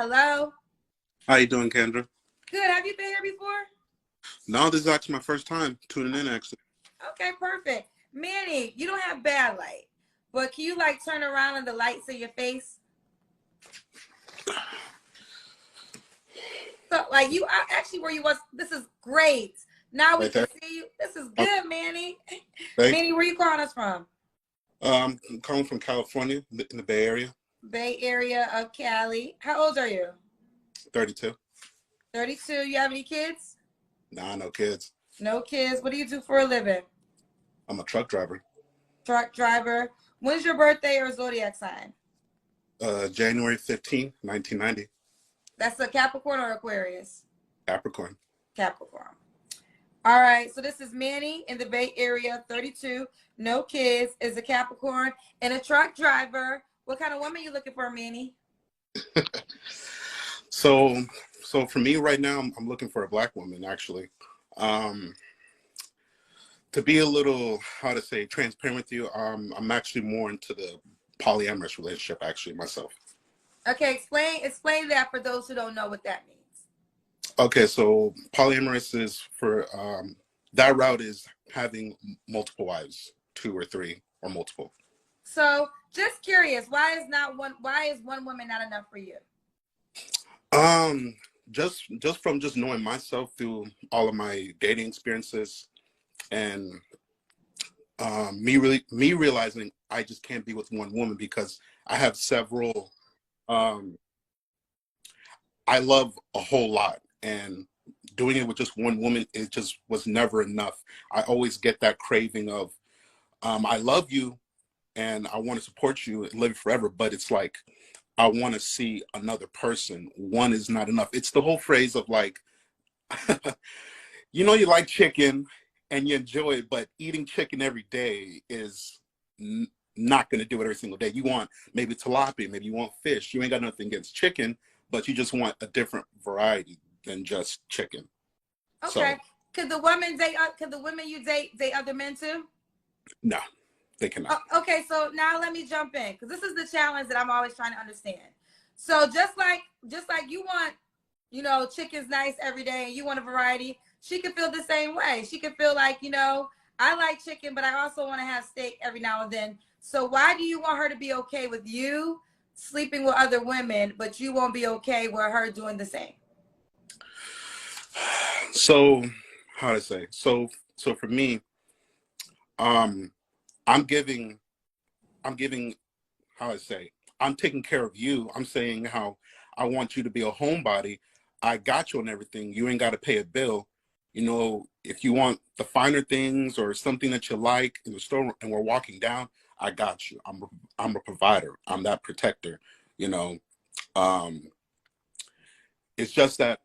Hello. How you doing, Kendra? Good. Have you been here before? No, this is actually my first time tuning in, actually. Okay, perfect. Manny, you don't have bad light, but can you like turn around and the lights in your face? So like you are actually where you was. This is great. Now we Right can there. see you. This is Um, good, Manny. Thank Manny, where you calling us from? I'm calling from California, in the Bay Area. Bay Area of Cali. How old are you? 32. 32. You have any kids? Nah, no kids. No kids. What do you do for a living? I'm a truck driver. Truck driver. When's your birthday or zodiac sign? January 15th, 1990. That's a Capricorn or Aquarius? Capricorn. Capricorn. All right. So this is Manny in the Bay Area, 32, no kids, is a Capricorn and a truck driver. What kind of woman you looking for, Manny? So, so for me right now, I'm looking for a black woman, actually. Um, to be a little, how to say, transparent with you, I'm actually more into the polyamorous relationship, actually, myself. Okay, explain that for those who don't know what that means. Okay, so polyamorous is for that route is having multiple wives, two or three or multiple. So just curious, why is one woman not enough for you? Um, just from just knowing myself through all of my dating experiences and me realizing I just can't be with one woman because I have several I love a whole lot, and doing it with just one woman, it just was never enough. I always get that craving of I love you and I want to support you and live forever, but it's like I want to see another person. One is not enough. It's the whole phrase of like, you like chicken and you enjoy it, but eating chicken every day is not going to do it every single day. You want maybe tilapia, maybe you want fish. You ain't got nothing against chicken, but you just want a different variety than just chicken. Okay. So Could the women you date other men too? no, they cannot. Okay, so now let me jump in because this is the challenge that I'm always trying to understand. So just like you want, chicken's nice every day and you want a variety, she could feel the same way. She could feel like, I like chicken, but I also want to have steak every now and then. So why do you want her to be okay with you sleeping with other women, but you won't be okay with her doing the same? So how to say? So for me, um, I'm giving how I say, I'm taking care of you. I'm saying how I want you to be a homebody. I got you on everything. You ain't got to pay a bill. If you want the finer things or something that you like in the store and we're walking down, I got you. I'm a provider. I'm that protector. You know, um, it's just that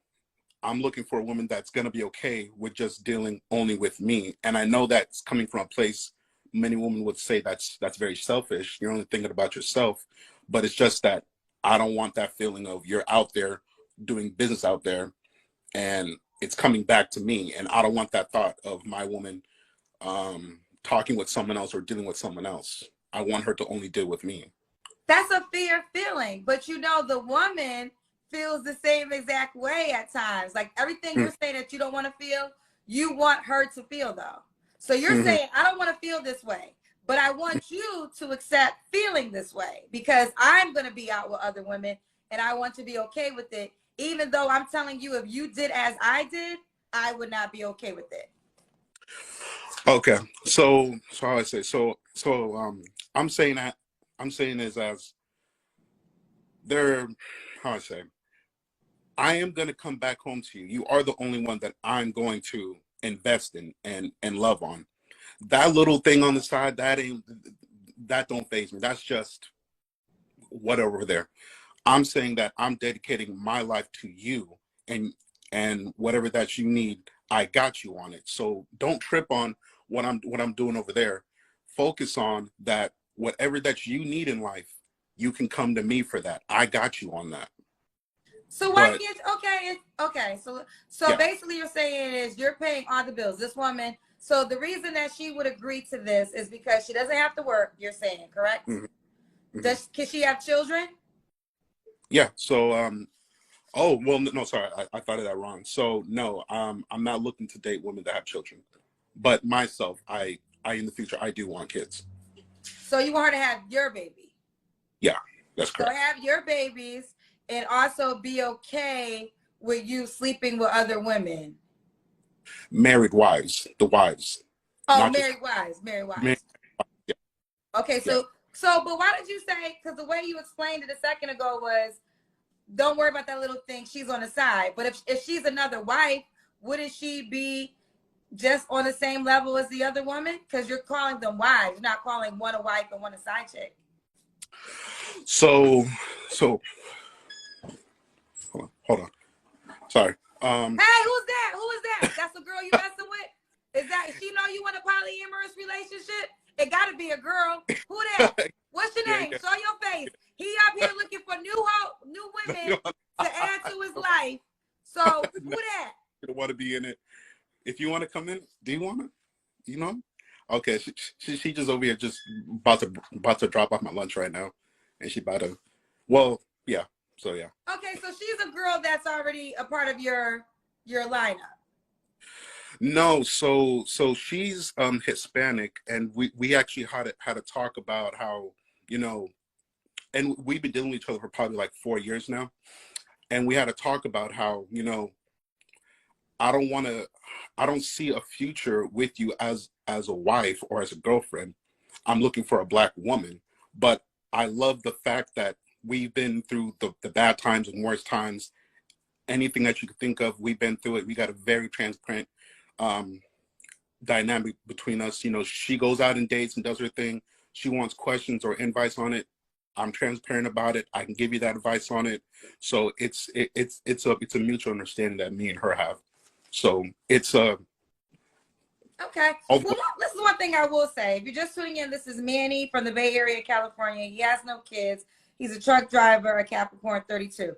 I'm looking for a woman that's going to be okay with just dealing only with me. And I know that's coming from a place many women would say that's very selfish. You're only thinking about yourself. But it's just that I don't want that feeling of you're out there doing business out there and it's coming back to me. And I don't want that thought of my woman talking with someone else or dealing with someone else. I want her to only deal with me. That's a fair feeling, but the woman feels the same exact way at times. Like everything you're saying that you don't want to feel, you want her to feel though. So you're saying, I don't want to feel this way, but I want you to accept feeling this way because I'm going to be out with other women and I want to be okay with it. Even though I'm telling you, if you did as I did, I would not be okay with it. Okay. So how I say, I'm saying that, I'm saying is as they're, how I say, I am going to come back home to you. You are the only one that I'm going to invest in and love on. That little thing on the side, that don't faze me. That's just whatever over there. I'm saying that I'm dedicating my life to you and whatever that you need, I got you on it. So don't trip on what I'm doing over there. Focus on that whatever that you need in life, you can come to me for that. I got you on that. So why can't okay? So Yeah. basically, you're saying is you're paying all the bills. This woman. So the reason that she would agree to this is because she doesn't have to work. You're saying correct? Mm-hmm. Can she have children? Yeah. So Oh, well, no, sorry, I thought of that wrong. So no, I'm not looking to date women that have children, but myself, I in the future, I do want kids. So you want her to have your baby. Yeah, that's So correct. have your babies and also be okay with you sleeping with other women. Married wives, the wives, Oh, not just married wives, married married. wives. Yeah, Okay, yeah. but why did you say, because the way you explained it a second ago was don't worry about that little thing, she's on the side. But if she's another wife, wouldn't she be just on the same level as the other woman? Because you're calling them wives, you're not calling one a wife and one a side chick. So, so hold on. Sorry. Hey, who's that? Who is that? That's the girl you messing with? Is that she know you in a polyamorous relationship? It gotta be a girl. Who that? What's your Yeah, name? yeah. Show your face. He up here looking for new women to add to his life. So who No, that? you don't want to be in it. If you want to come in, do you want to? You know? Okay, she just over here just about to drop off my lunch right now, and she about to. Well, yeah. So yeah. Okay, so she's a girl that's already a part of your lineup. No, so she's Hispanic, and we actually had a talk about how, you know, and we've been dealing with each other for probably like 4 years now, and we had a talk about how, you know, I don't want to, I don't see a future with you as a wife or as a girlfriend. I'm looking for a black woman, but I love the fact that we've been through the bad times and worst times. Anything that you could think of, we've been through it. We got a very transparent um, dynamic between us. You know, she goes out and dates and does her thing. She wants questions or advice on it. I'm transparent about it. I can give you that advice on it. So it's a mutual understanding that me and her have. So it's a Okay. Well, this is one thing I will say. If you're just tuning in, this is Manny from the Bay Area, California. He has no kids. He's a truck driver, a Capricorn 32.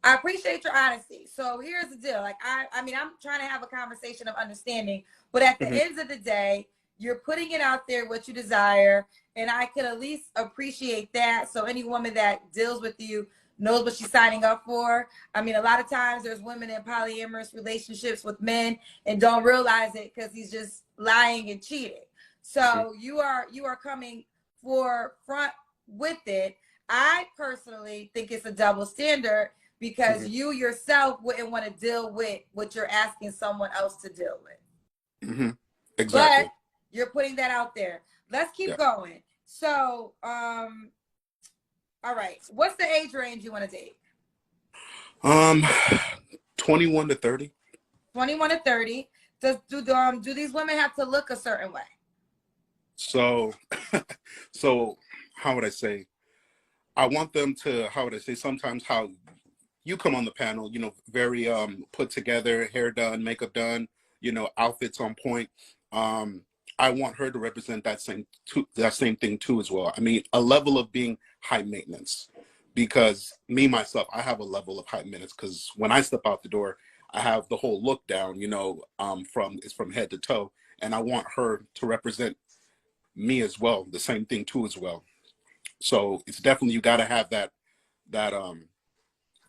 I appreciate your honesty. So here's the deal. Like I mean, I'm trying to have a conversation of understanding, but at the end of the day, you're putting it out there what you desire, and I could at least appreciate that. So any woman that deals with you knows what she's signing up for. I mean, a lot of times there's women in polyamorous relationships with men and don't realize it because he's just lying and cheating. So you are coming forefront with it. I personally think it's a double standard because you yourself wouldn't want to deal with what you're asking someone else to deal with. Exactly. But you're putting that out there. Let's keep going. So, all right. What's the age range you want to date? 21 to 30. 21 to 30. Do these women have to look a certain way? So, so how would I say? I want them to, how would I say? Sometimes how you come on the panel, you know, very put together, hair done, makeup done, you know, outfits on point. I want her to represent that same thing too as well. I mean, a level of being high maintenance, because me myself, I have a level of high maintenance because when I step out the door, I have the whole look down, you know, from head to toe, and I want her to represent me as well, the same thing too as well. So it's definitely, you got to have that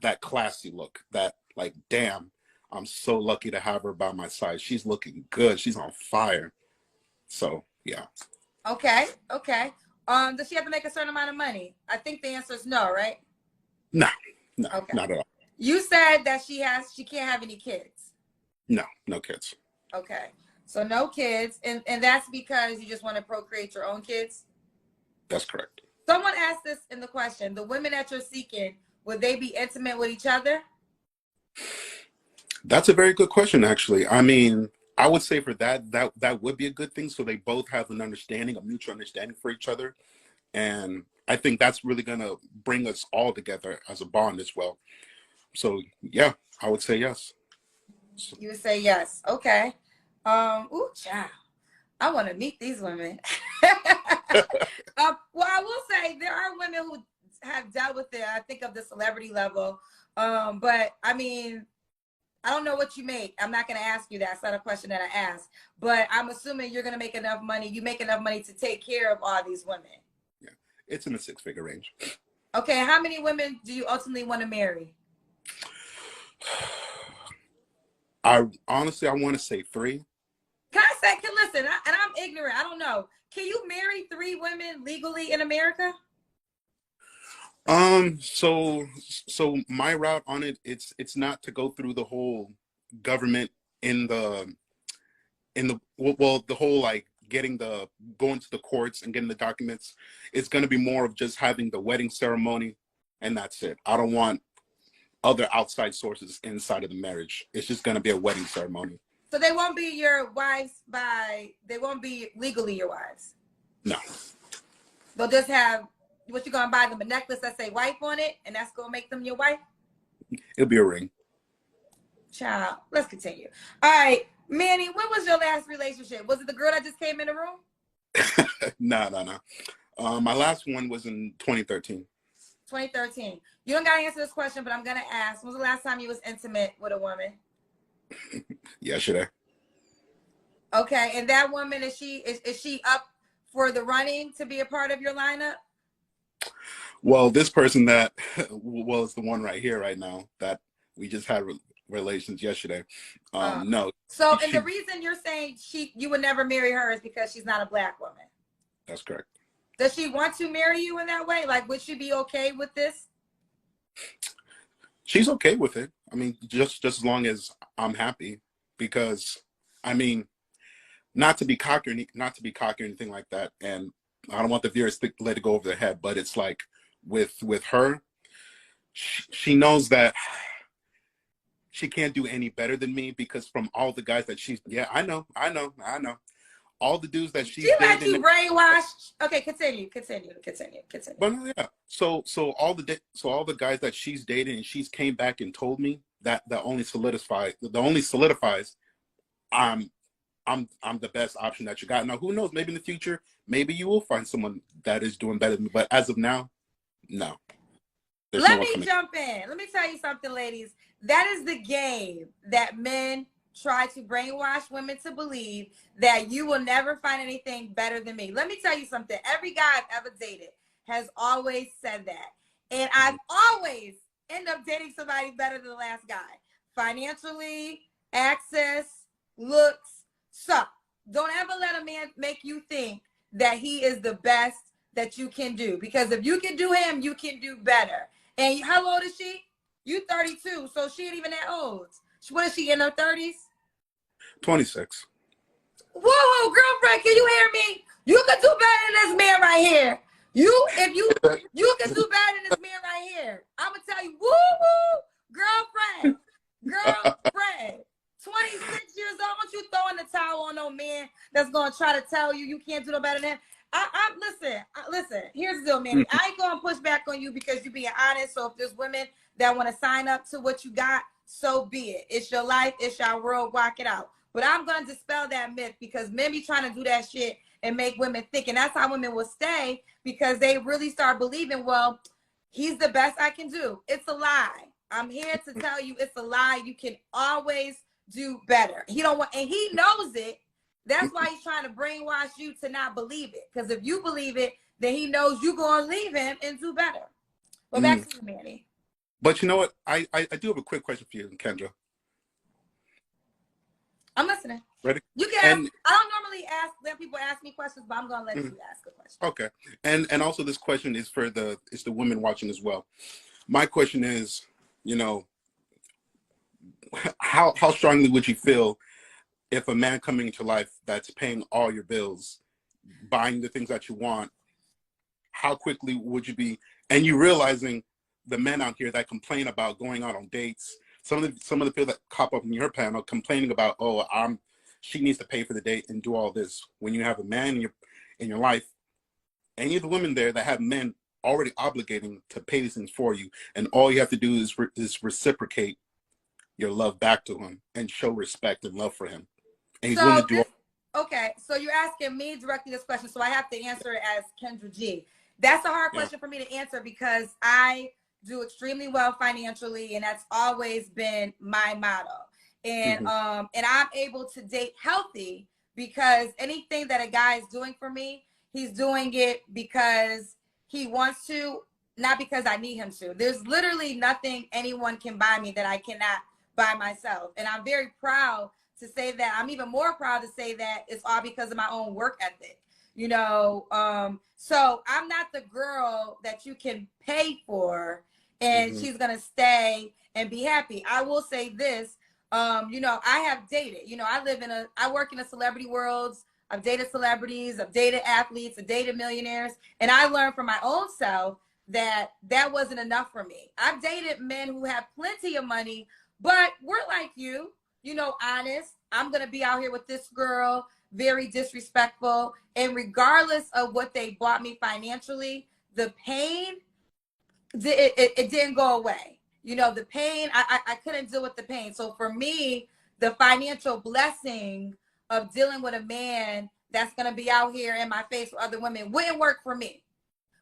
that classy look, that like, damn, I'm so lucky to have her by my side. She's looking good. She's on fire. So yeah. Okay. Does she have to make a certain amount of money? I think the answer is no, right? No, Okay. not at all. You said that she can't have any kids. No kids. Okay. So no kids, and that's because you just want to procreate your own kids? That's correct. Someone asked this in the question, the women that you're seeking, would they be intimate with each other? That's a very good question, actually. I mean, I would say for that would be a good thing. So they both have an understanding, a mutual understanding for each other. And I think that's really going to bring us all together as a bond as well. So yeah, I would say yes. You would say yes. Okay. Ooh, child. I want to meet these women. Well, I will say there are women who have dealt with it. I think of the celebrity level. But I mean, I don't know what you make. I'm not going to ask you that. It's not a question that I asked. But I'm assuming you're going to make enough money. You make enough money to take care of all these women. Yeah, it's in the 6-figure range. Okay, how many women do you ultimately want to marry? I honestly, I want to say 3. Can I say, listen, and I'm ignorant, I don't know. Can you marry 3 women legally in America? So my route on it, it's not to go through the whole government in the well, the whole like going to the courts and getting the documents. It's going to be more of just having the wedding ceremony, and that's it. I don't want other outside sources inside of the marriage. It's just going to be a wedding ceremony. So they won't be your wives they won't be legally your wives? No. They'll just have, what, you gonna buy them a necklace that say wife on it, and that's gonna make them your wife? It'll be a ring. Child, let's continue. All right, Manny, when was your last relationship? Was it the girl that just came in the room? No. My last one was in 2013. 2013. You don't gotta answer this question, but I'm gonna ask. When was the last time you was intimate with a woman? Yesterday. Okay, and that woman, is she up for the running to be a part of your lineup? Well, this person that was the one right here, right now, that we just had relations yesterday. No. So, and the reason you're saying you would never marry her is because she's not a Black woman. That's correct. Does she want to marry you in that way? Like, would she be okay with this? She's okay with it. I mean, just as long as I'm happy, because I mean, not to be cocky or anything like that. And I don't want the viewers to let it go over their head, but it's like with her, she knows that she can't do any better than me, because from all the guys that I know. All the dudes that she's dating. She let you brainwash. Okay, continue. But yeah, so all the guys that she's dating, and she's came back and told me that only solidifies I'm the best option that you got. Now, who knows? Maybe in the future, maybe you will find someone that is doing better than me. But as of now, no. Let me jump in. Let me tell you something, ladies. That is the game that men try to brainwash women to believe, that you will never find anything better than me. Let me tell you something. Every guy I've ever dated has always said that. And I've always end up dating somebody better than the last guy. Financially, access, looks. So don't ever let a man make you think that he is the best that you can do. Because if you can do him, you can do better. And how old is she? You 32, so she ain't even that old. What is she, in her 30s? 26. Whoa, girlfriend, can you hear me? You can do better than this man right here. You can do better than this man right here. I'm gonna tell you, girlfriend. 26 years old. Don't you throw in the towel on no man that's gonna try to tell you you can't do no better than him. Listen. Here's the deal, man. I ain't gonna push back on you because you're being honest. So if there's women that want to sign up to what you got, so be it. It's your life. It's your world. Walk it out. But I'm gonna dispel that myth, because men be trying to do that shit and make women think, and that's how women will stay, because they really start believing, well, he's the best I can do. It's a lie. I'm here to tell you it's a lie. You can always do better. He don't want, and he knows it. That's why he's trying to brainwash you to not believe it. Because if you believe it, then he knows you're going to leave him and do better. Well, back to you, Manny. But you know what? I do have a quick question for you, Kendra. I'm listening. Ready? You can ask. I don't normally let people ask me questions, but I'm going to let you ask a question. Okay. And also this question is for the women watching as well. My question is, how strongly would you feel if a man coming into life that's paying all your bills, buying the things that you want, how quickly would you be, and you realizing the men out here that complain about going out on dates, some of the people that pop up in your panel complaining about, she needs to pay for the date and do all this. When you have a man in your life, any of the women there that have men already obligating to pay these things for you, and all you have to do is reciprocate your love back to him and show respect and love for him. And he's willing to do okay, so you're asking me directly this question, so I have to answer it as Kendra G. That's a hard question for me to answer, because I do extremely well financially, and that's always been my motto. And and I'm able to date healthy, because anything that a guy is doing for me, he's doing it because he wants to, not because I need him to. There's literally nothing anyone can buy me that I cannot by myself. And I'm very proud to say that. I'm even more proud to say that it's all because of my own work ethic. You know, so I'm not the girl that you can pay for and she's gonna stay and be happy. I will say this, you know, I have dated, you know, I work in a celebrity world. I've dated celebrities, I've dated athletes, I've dated millionaires, and I learned from my own self that that wasn't enough for me. I've dated men who have plenty of money, but we're like you know, honest. I'm gonna be out here with this girl, very disrespectful, and regardless of what they bought me financially, the pain, it didn't go away. You know, the pain, I couldn't deal with the pain. So for me, the financial blessing of dealing with a man that's going to be out here in my face with other women wouldn't work for me.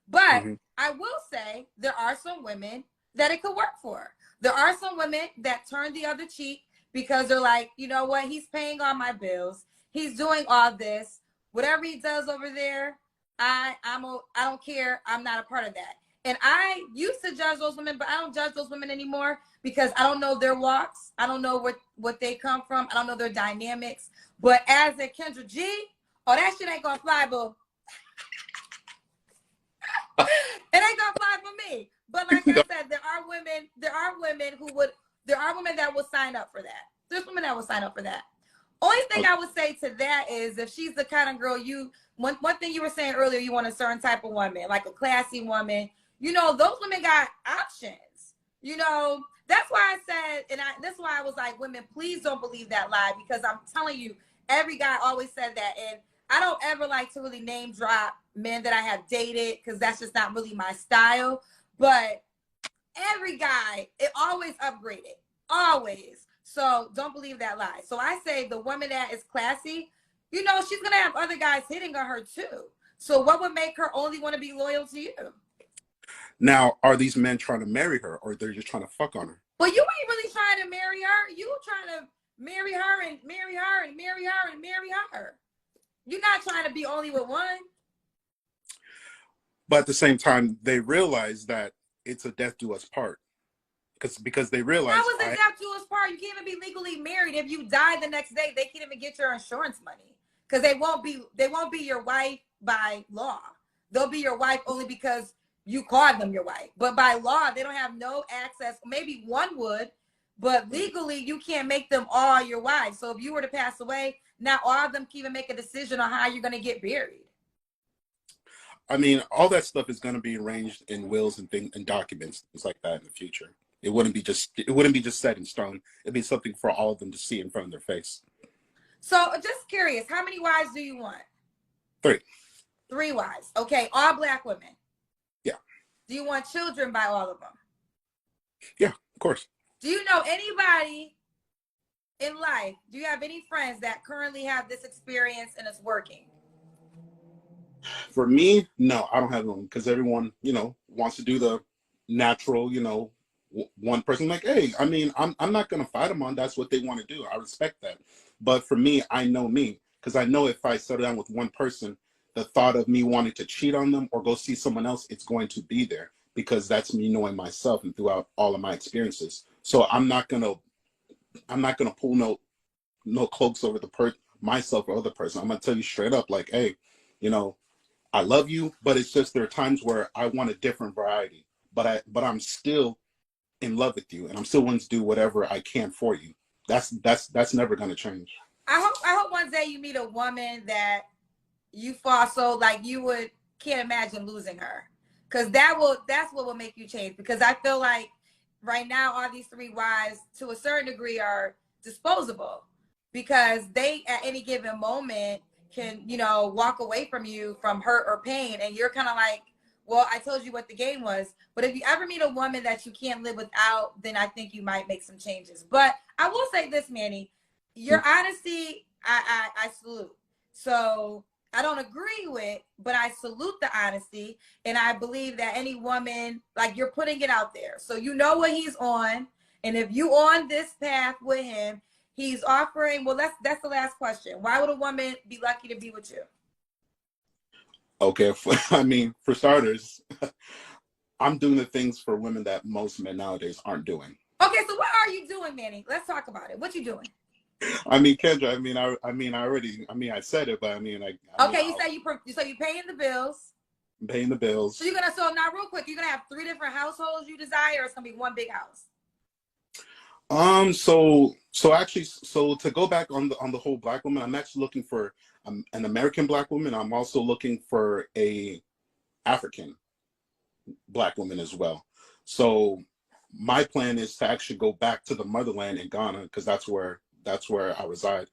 But I will say there are some women that it could work for. There are some women that turn the other cheek because they're like, you know what, he's paying all my bills. He's doing all this. Whatever he does over there, I don't care. I'm not a part of that. And I used to judge those women, but I don't judge those women anymore because I don't know their walks. I don't know what they come from. I don't know their dynamics. But as a Kendra G, oh, that shit ain't gonna fly, boo. It ain't gonna fly for me. But like I said, there are women that will sign up for that. There's women that will sign up for that. Only thing I would say to that is if she's the kind of girl one thing you were saying earlier, you want a certain type of woman, like a classy woman. You know, those women got options. You know, that's why I said, that's why I was like, women, please don't believe that lie, because I'm telling you, every guy always said that. And I don't ever like to really name drop men that I have dated because that's just not really my style. But every guy, it always upgraded, always. So don't believe that lie. So I say the woman that is classy, you know, she's going to have other guys hitting on her too. So what would make her only want to be loyal to you? Now, are these men trying to marry her or they're just trying to fuck on her? Well, you ain't really trying to marry her. You trying to marry her and marry her and marry her and marry her. You're not trying to be only with one. But at the same time, they realize that it's a death do us part. Because they realize... How is a death do us part? You can't even be legally married. If you die the next day, they can't even get your insurance money. Because they won't be your wife by law. They'll be your wife only because you called them your wife. But by law, they don't have no access. Maybe one would, but legally, you can't make them all your wives. So if you were to pass away, not all of them can even make a decision on how you're going to get buried. I mean, all that stuff is going to be arranged in wills and documents, things like that in the future. It wouldn't be just set in stone. It'd be something for all of them to see in front of their face. So just curious, how many wives do you want? 3. 3 wives. Okay, all Black women. Yeah. Do you want children by all of them? Yeah, of course. Do you know anybody in life? Do you have any friends that currently have this experience and it's working? For me, no, I don't have one, because everyone, you know, wants to do the natural, you know, one person. Like, hey, I mean, I'm not gonna fight them on that's what they want to do. I respect that. But for me, I know me, because I know if I settle down with one person, the thought of me wanting to cheat on them or go see someone else, it's going to be there, because that's me knowing myself and throughout all of my experiences. So I'm not gonna pull no cloaks over myself or other person. I'm gonna tell you straight up, like, hey, you know, I love you, but it's just there are times where I want a different variety. But I'm still in love with you, and I'm still willing to do whatever I can for you. That's never gonna change. I hope one day you meet a woman that you fall so like can't imagine losing her, because that's what will make you change. Because I feel like right now all these 3 wives to a certain degree are disposable, because they at any given moment can, you know, walk away from you from hurt or pain, and you're kind of like, well, I told you what the game was. But if you ever meet a woman that you can't live without, then I think you might make some changes. But I will say this, Manny, your honesty, I salute. So I don't agree with, but I salute the honesty. And I believe that any woman, like, you're putting it out there. So you know what he's on. And if you on this path with him, he's offering, well, that's the last question. Why would a woman be lucky to be with you? Okay, I mean, for starters, I'm doing the things for women that most men nowadays aren't doing. Okay, so what are you doing, Manny? Let's talk about it. What you doing? I mean, Kendra, I said it, but Okay, you say you paying the bills. I'm paying the So bills. you're gonna so now real quick, you're gonna have 3 different households you desire, or it's gonna be one big house. So to go back on the whole black woman, I'm actually looking for an American black woman. I'm also looking for a African black woman as well. So my plan is to actually go back to the motherland in Ghana because that's where I reside,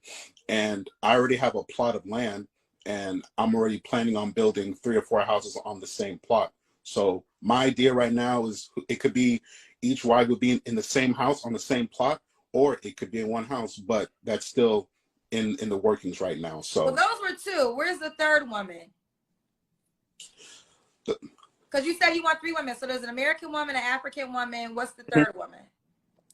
and I already have a plot of land, and I'm already planning on building 3 or 4 houses on the same plot. So my idea right now is it could be each wife would be in the same house on the same plot, or it could be in one house, but that's still in the workings right now. Well, So those were 2. Where's the third woman? the, Because you said you want 3 women. So there's an American woman, an African woman. What's the third woman?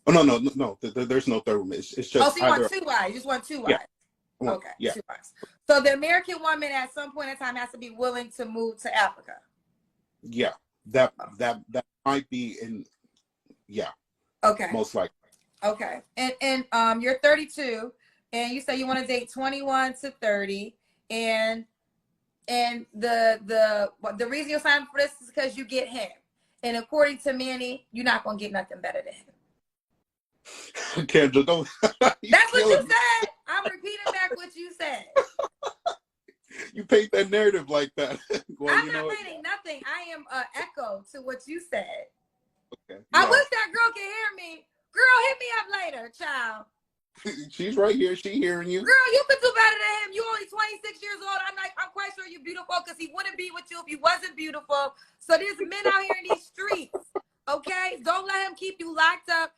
oh no, there's no third woman. It's Oh, just so you want either 2 wives. You just want two yeah, wives. Okay, yeah. 2 wives. So the American woman at some point in time has to be willing to move to Africa. Yeah, that might be in. Yeah, Okay. most likely. Okay. And you're 32, and you say you want to date 21 to 30, and the reason you're signing for this is because you get him. And according to Manny, you're not gonna get nothing better than him. Kendra, don't. That's what you said. I'm repeating back what you said. You paint that narrative like that. Well, I'm not painting nothing. I am an echo to what you said. Okay. I Yeah. wish that girl could hear me. Girl, hit me up later, child. She's right here. She hearing you. Girl, you could do better than him. You only 26 years old. I'm quite sure you're beautiful because he wouldn't be with you if he wasn't beautiful. So there's men out here in these streets. Okay? Don't let him keep you locked up.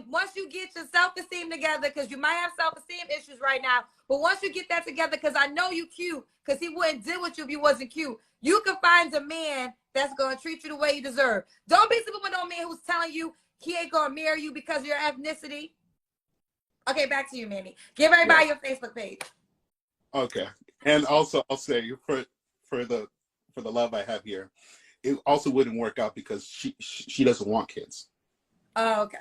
Once you get your self-esteem together, because you might have self-esteem issues right now, but once you get that together, because I know you cute, because he wouldn't deal with you if you wasn't cute, you can find a man that's going to treat you the way you deserve. Don't be sleeping with no man who's telling you he ain't going to marry you because of your ethnicity. Okay, back to you, Manny. Give everybody your Facebook page. Okay, and also I'll say for the love I have here, it also wouldn't work out because she doesn't want kids. Oh, okay.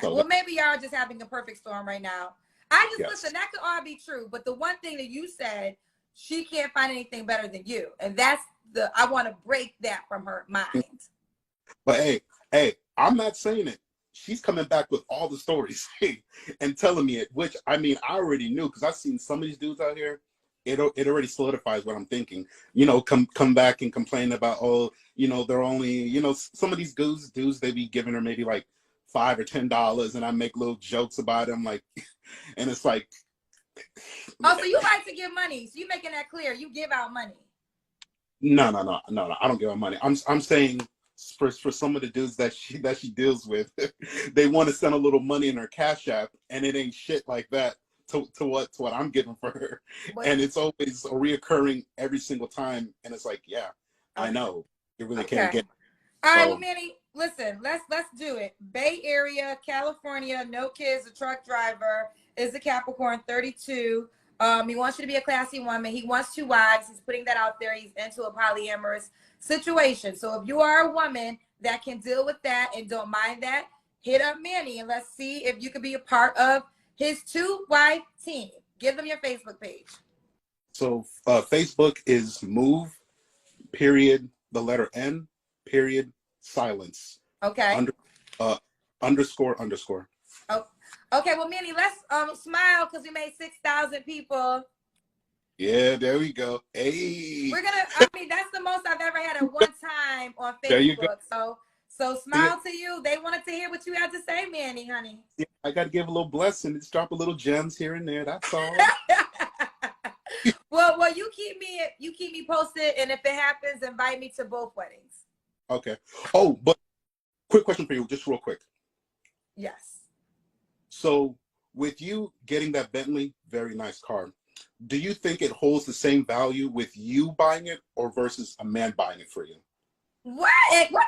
So Well, maybe y'all are just having a perfect storm right now. yes. Listen, that could all be true, but the one thing that you said, she can't find anything better than you, and that's I want to break that from her mind. But hey, I'm not saying it. She's coming back with all the stories and telling me it, which I mean, I already knew because I've seen some of these dudes out here. It already solidifies what I'm thinking. Come back and complain about, they're only, some of these dudes they be giving her maybe like $5 or $10, and I make little jokes about them, like, and it's like, oh, so you like to give money? So you making that clear? You give out money? No, I don't give her money. I'm saying for some of the dudes that she deals with, they want to send a little money in her Cash App, and it ain't shit like that to what I'm giving for her. What? And it's always a reoccurring every single time, and it's like, yeah, okay. I know you really can't get. All right, well, Manny, listen, let's do it. Bay Area, California, no kids, a truck driver, is a Capricorn, 32. He wants you to be a classy woman. He wants 2 wives. He's putting that out there. He's into a polyamorous situation. So if you are a woman that can deal with that and don't mind that, hit up Manny and let's see if you could be a part of his 2-wife team. Give them your Facebook page. So Facebook is move, period, the letter N, period, silence. Okay. Underscore. Oh, okay. Well, Manny, let's smile because we made 6,000 people. Yeah, there we go. Hey. That's the most I've ever had at one time on Facebook. There you go. So smile to you. They wanted to hear what you had to say, Manny, honey. Yeah, I got to give a little blessing. Just drop a little gems here and there. That's all. Well, you keep me posted, and if it happens, invite me to both weddings. Okay. Oh, but quick question for you, just real quick. Yes. So with you getting that Bentley, very nice car, do you think it holds the same value with you buying it or versus a man buying it for you? What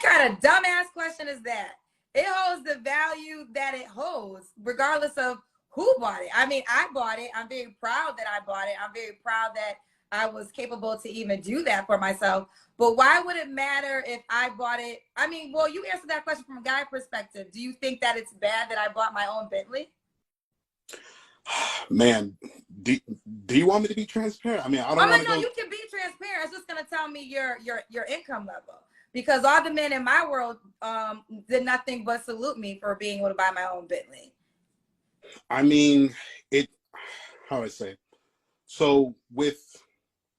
kind of dumbass question is that? It holds the value that it holds, regardless of who bought it. I mean, I bought it. I'm very proud that I bought it. I'm very proud that I was capable to even do that for myself. But why would it matter if I bought it? I mean, well, you answered that question from a guy perspective. Do you think that it's bad that I bought my own Bentley? Man, do, do you want me to be transparent? I mean, I Oh don't want to no, go. you can be transparent. It's just gonna tell me your income level. Because all the men in my world did nothing but salute me for being able to buy my own Bentley. I mean, it, how do I say? So with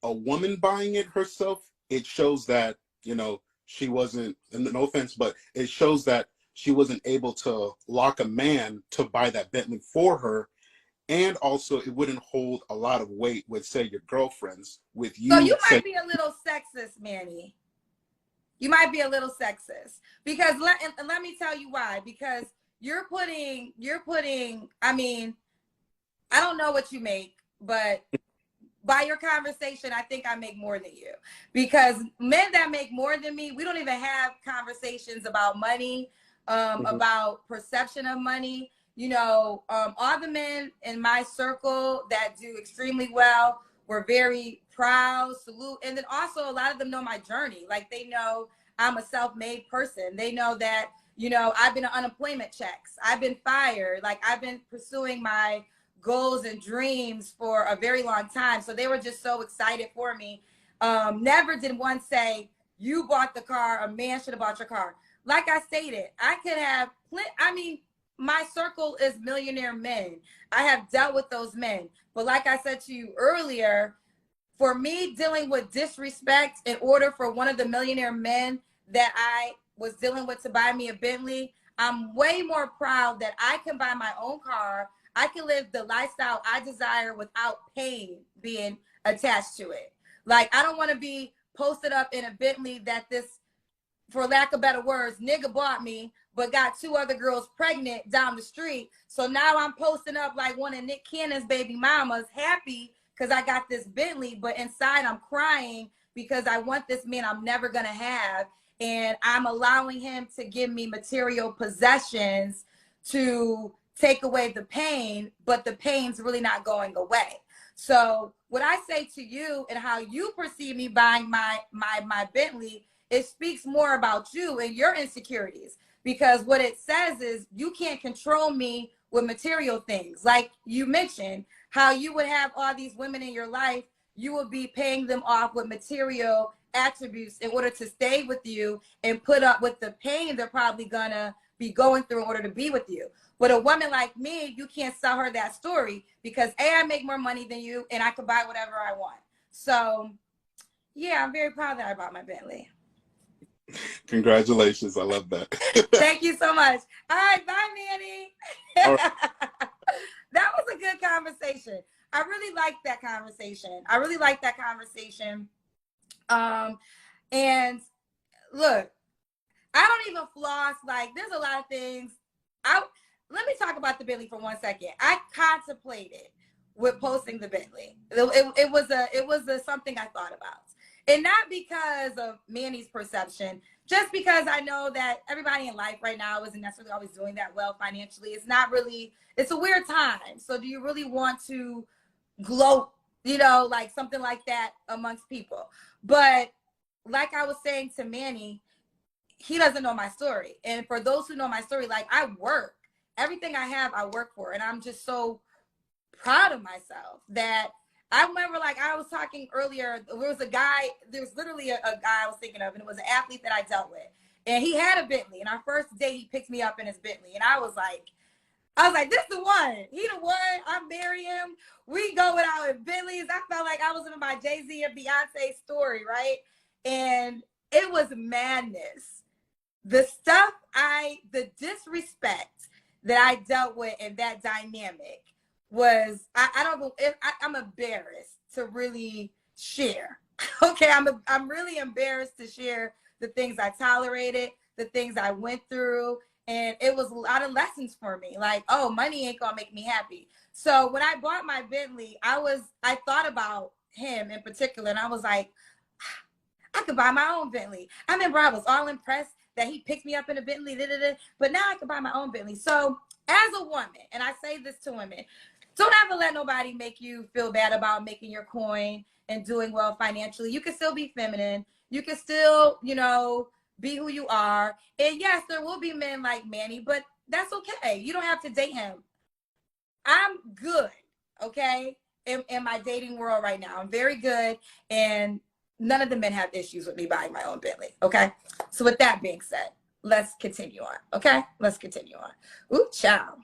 a woman buying it herself, it shows that, you know, she wasn't, and no offense, but it shows that she wasn't able to lock a man to buy that Bentley for her. And also it wouldn't hold a lot of weight with, say, your girlfriends, with So you you say. might be a little sexist, Manny. You might be a little sexist because let me tell you why. Because you're putting, I mean, I don't know what you make, but by your conversation, I think I make more than you. Because men that make more than me, we don't even have conversations about money, about perception of money. You know, all the men in my circle that do extremely well were very proud, salute. And then also a lot of them know my journey. Like they know I'm a self-made person. They know that, you know, I've been on unemployment checks. I've been fired. Like I've been pursuing my goals and dreams for a very long time. So they were just so excited for me. Never did one say, you bought the car, a man should have bought your car. Like I stated, I could have, I mean, my circle is millionaire men. I have dealt with those men. But like I said to you earlier, for me dealing with disrespect in order for one of the millionaire men that I was dealing with to buy me a Bentley, I'm way more proud that I can buy my own car. I can live the lifestyle I desire without pain being attached to it. Like, I don't want to be posted up in a Bentley that this, for lack of better words, nigga bought me, but got two other girls pregnant down the street. So now I'm posting up like one of Nick Cannon's baby mamas, happy because I got this Bentley, but inside I'm crying because I want this man I'm never going to have. And I'm allowing him to give me material possessions to take away the pain, but the pain's really not going away. So what I say to you and how you perceive me buying my Bentley, it speaks more about you and your insecurities, because what it says is you can't control me with material things. Like you mentioned, how you would have all these women in your life, you would be paying them off with material attributes in order to stay with you and put up with the pain they're probably gonna be going through in order to be with you. But a woman like me, you can't sell her that story because A, I make more money than you and I can buy whatever I want. So yeah, I'm very proud that I bought my Bentley. Congratulations. I love that. Thank you so much. All right, bye, Manny. Right. That was a good conversation. I really liked that conversation. And look, I don't even floss. Like, there's a lot of things. Let me talk about the Bentley for 1 second. I contemplated with posting the Bentley. It was something I thought about. And not because of Manny's perception, just because I know that everybody in life right now isn't necessarily always doing that well financially. It's not really, it's a weird time. So do you really want to gloat, you know, like something like that amongst people? But like I was saying to Manny, he doesn't know my story. And for those who know my story, like I work. Everything I have, I work for. And I'm just so proud of myself that I remember, like I was talking earlier, there was literally a guy I was thinking of, and it was an athlete that I dealt with. And he had a Bentley. And our first day, he picked me up in his Bentley. And I was like, this the one. He the one. I marry him. We going out in Bentleys. I felt like I was in my Jay-Z and Beyonce story, right? And it was madness. The disrespect that I dealt with in that dynamic was, I'm embarrassed to really share. Okay, I'm really embarrassed to share the things I tolerated, the things I went through, and it was a lot of lessons for me. Like, oh, money ain't gonna make me happy. So when I bought my Bentley, I thought about him in particular, and I was like, I could buy my own Bentley. I remember I was all impressed that he picked me up in a Bentley, but now I could buy my own Bentley. So as a woman, and I say this to women, Don't ever let nobody make you feel bad about making your coin and doing well financially. You can still be feminine. You can still, you know, be who you are. And yes, there will be men like Manny, but that's okay. You don't have to date him. I'm good, okay, in my dating world right now. I'm very good, and none of the men have issues with me buying my own Bentley, okay? So with that being said, let's continue on, okay? Let's continue on. Ooh, ciao.